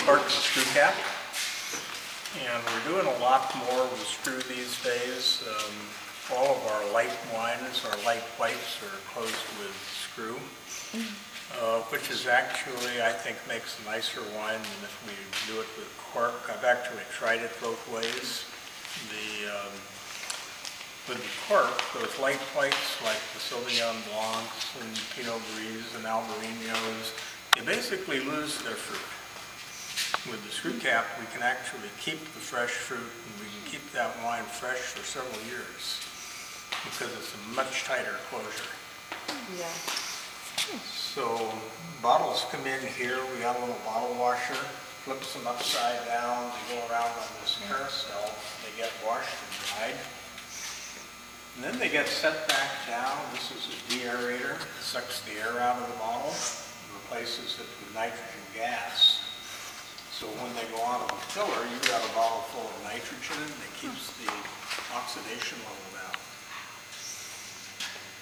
cork and screw cap. And we're doing a lot more with screw these days. All of our light wines, our light whites are closed with screw, which is actually, I think, makes a nicer wine than if we do it with cork. I've actually tried it both ways. With the cork, those light whites like the Sauvignon Blancs and Pinot Gris and Albarenos, they basically lose their fruit. With the screw cap, we can actually keep the fresh fruit and we can keep that wine fresh for several years because it's a much tighter closure. Yeah. So bottles come in here, we got a little bottle washer, flips them upside down, they go around on this carousel, they get washed and dried. And then they get set back down. This is a de-aerator, sucks the air out of the bottle, and replaces it with nitrogen gas. So when they go out of the filler, you've got a bottle full of nitrogen and it keeps the oxidation level down.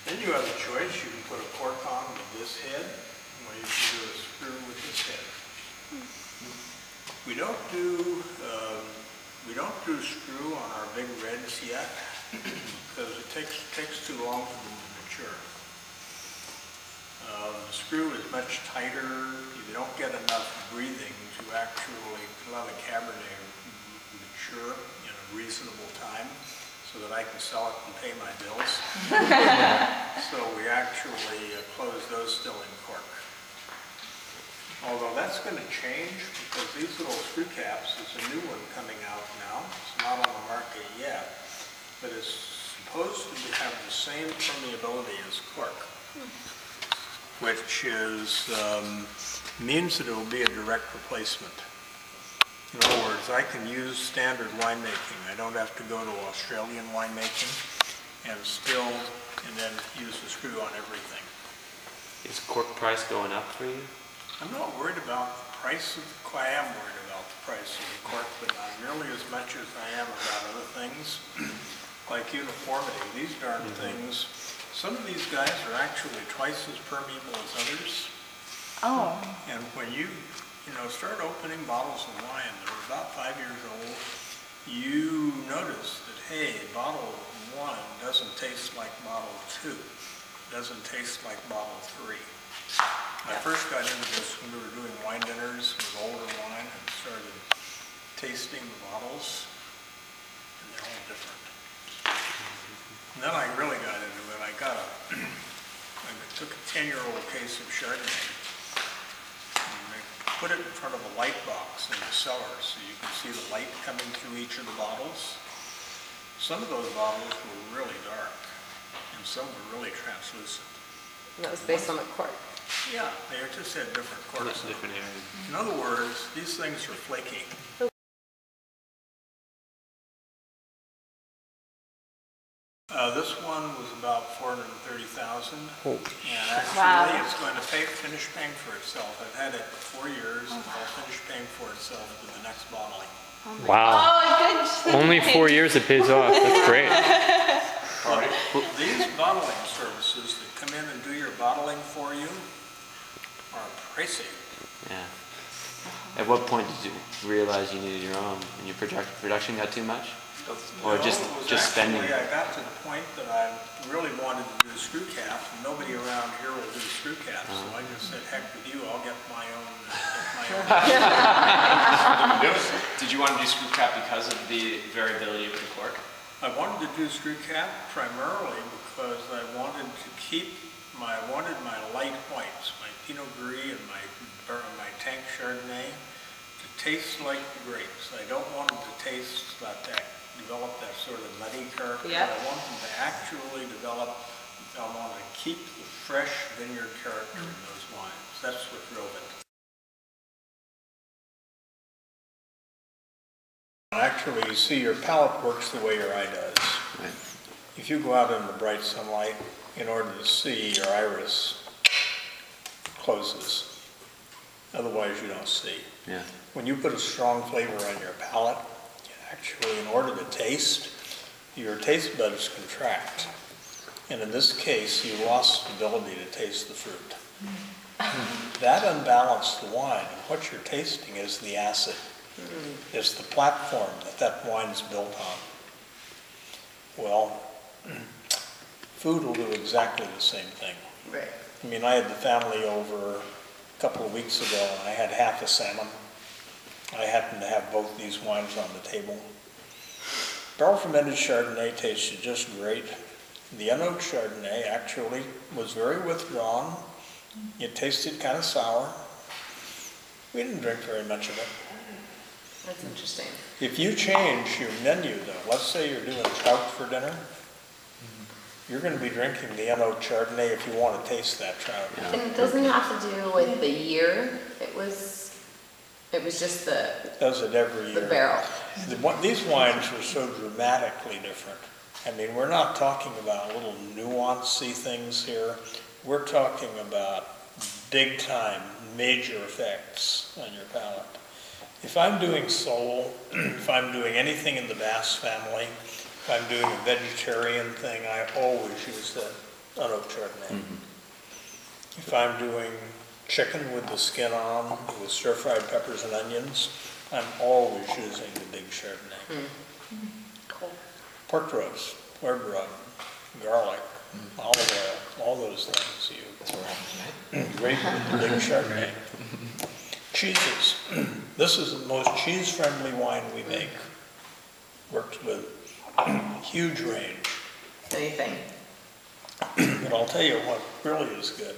Then you have a choice. You can put a cork on with this head, or you can do a screw with this head. We don't do screw on our big reds yet because it takes too long for them to mature. The screw is much tighter. You don't get enough breathing to actually let a Cabernet mature in a reasonable time so that I can sell it and pay my bills. So we actually close those still in cork. Although that's going to change because these little screw caps is a new one coming out now. It's not on the market yet, but it's supposed to have the same permeability as cork, which is, means that it will be a direct replacement. In other words, I can use standard winemaking. I don't have to go to Australian winemaking and then use the screw on everything. Is cork price going up for you? I'm not worried about the price of the cork. I am worried about the price of the cork, but not nearly as much as I am about other things. Like uniformity, these darn things, some of these guys are actually twice as permeable as others. Oh. And when you start opening bottles of wine that are about 5 years old, you notice that, hey, bottle 1 doesn't taste like bottle 2, doesn't taste like bottle 3. I first got into this when we were doing wine dinners with older wine and started tasting the bottles, and they're all different. And then I really got into it. I took a 10-year-old case of Chardonnay and I put it in front of a light box in the cellar so you can see the light coming through each of the bottles. Some of those bottles were really dark and some were really translucent. And that was based on the cork. Yeah, they just had different corks. Different areas. In other words, these things are flaky. This one was about $430,000, and actually it's going to finish paying for itself. I've had it for 4 years, and it'll finish paying for itself with the next bottling. Wow. Oh, Only 4 years it pays off. That's great. These bottling services that come in and do your bottling for you are pricey. Yeah. At what point did you realize you needed your own and your production got too much? Or just spending? I got to the point that I really wanted to do screw cap, and nobody around here will do screw cap, so I just said, heck with you, I'll get my own. Did you want to do screw cap because of the variability of the cork? I wanted to do screw cap primarily because I wanted my light whites, my Pinot Gris and my tank Chardonnay, to taste like the grapes. I don't want them to taste like that, develop that sort of muddy character. Yeah. I want them to actually develop, I want to keep the fresh vineyard character in those wines. That's what drove it. Actually, you see, your palate works the way your eye does. Right. If you go out in the bright sunlight, in order to see, your iris closes. Otherwise, you don't see. Yeah. When you put a strong flavor on your palate, actually, in order to taste, your taste buds contract. And in this case, you lost the ability to taste the fruit. That unbalanced wine, what you're tasting is the acid. It's the platform that wine's built on. Well, food will do exactly the same thing. Right. I mean, I had the family over a couple of weeks ago, and I had half a salmon. I happened to have both these wines on the table. Barrel fermented Chardonnay tasted just great. The unoaked Chardonnay actually was very withdrawn. It tasted kind of sour. We didn't drink very much of it. That's interesting. If you change your menu though, let's say you're doing trout for dinner, you're going to be drinking the unoaked Chardonnay if you want to taste that trout. And it doesn't have to do with the year. It was just Does it every year. the barrel. These wines are so dramatically different. I mean, we're not talking about little nuancey things here. We're talking about big time, major effects on your palate. If I'm doing sole, if I'm doing anything in the Bass family, if I'm doing a vegetarian thing, I always use the unoaked Chardonnay. If I'm doing chicken with the skin on, with stir-fried peppers and onions, I'm always using the big Chardonnay. Cool. Pork roast, herb rub, garlic, olive oil, all those things you. That's what happens, right? Great with the big Chardonnay. Cheeses. This is the most cheese-friendly wine we make. Works with huge range. Anything. But I'll tell you what really is good.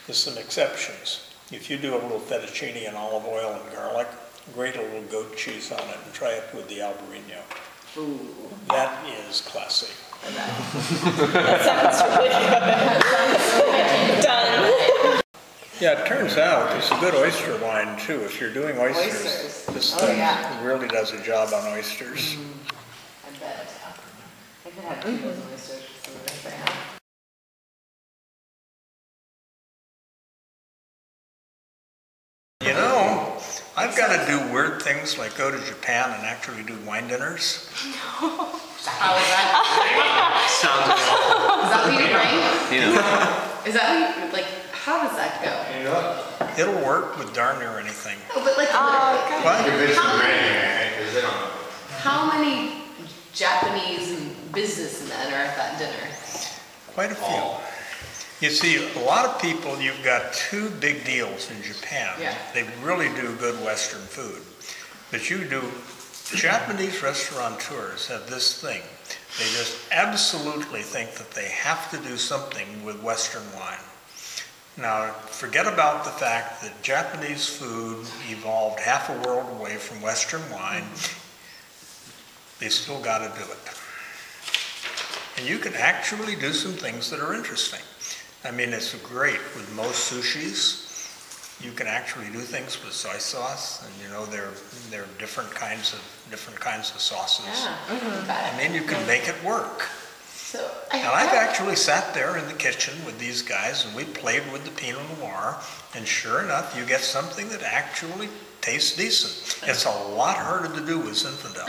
There's some exceptions. If you do a little fettuccine and olive oil and garlic, grate a little goat cheese on it and try it with the Albarino. Ooh. That is classy. That sounds really good. Done. Yeah, it turns out it's a good oyster wine too. If you're doing oysters. This thing really does a job on oysters. I bet. I could have two dozen oysters for some of this. You know, I've got to do weird things like go to Japan and actually do wine dinners. How is that? Sounds awful. Is that what you drink? You know. Is that what you, like, how does that go? It'll work with darn near anything. Oh, but like, What? how many Japanese businessmen are at that dinner? Quite a few. You see, a lot of people, you've got two big deals in Japan. Yeah. They really do good Western food. But you do, Japanese restaurateurs have this thing. They just absolutely think that they have to do something with Western wine. Now, forget about the fact that Japanese food evolved half a world away from Western wine. They still got to do it. And you can actually do some things that are interesting. I mean, it's great with most sushis. You can actually do things with soy sauce, and you know there are different kinds of sauces. Yeah. I mean, you can make it work. So And I've actually sat there in the kitchen with these guys, and we played with the Pinot Noir, and sure enough, you get something that actually tastes decent. It's a lot harder to do with Zinfandel.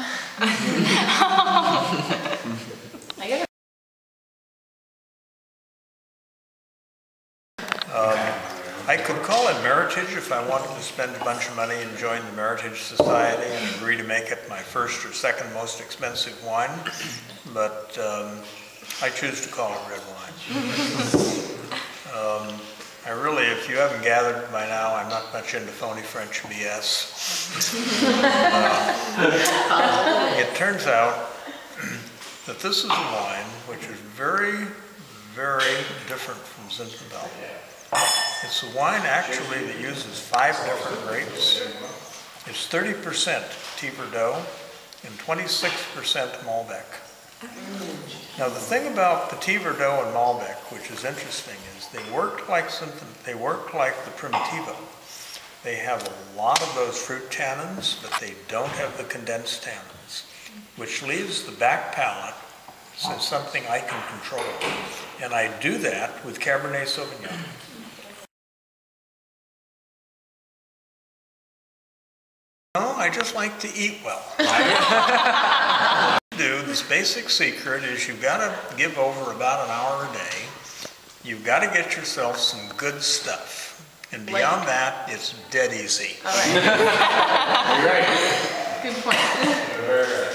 I could call it Meritage if I wanted to spend a bunch of money and join the Meritage Society and agree to make it my first or second most expensive wine, but I choose to call it red wine. I really, if you haven't gathered by now, I'm not much into phony French BS. It turns out that this is a wine which is very, very different from Zinfandel. It's a wine actually that uses 5 different grapes. It's 30% Verdot and 26% Malbec. Now the thing about Petit Verdot and Malbec, which is interesting, is they work like the Primitivo. They have a lot of those fruit tannins, but they don't have the condensed tannins, which leaves the back palate as something I can control. And I do that with Cabernet Sauvignon. No, I just like to eat well. This basic secret is you've got to give over about an hour a day. You've got to get yourself some good stuff. And beyond that, it's dead easy. All right. You're right. Good point. Very right.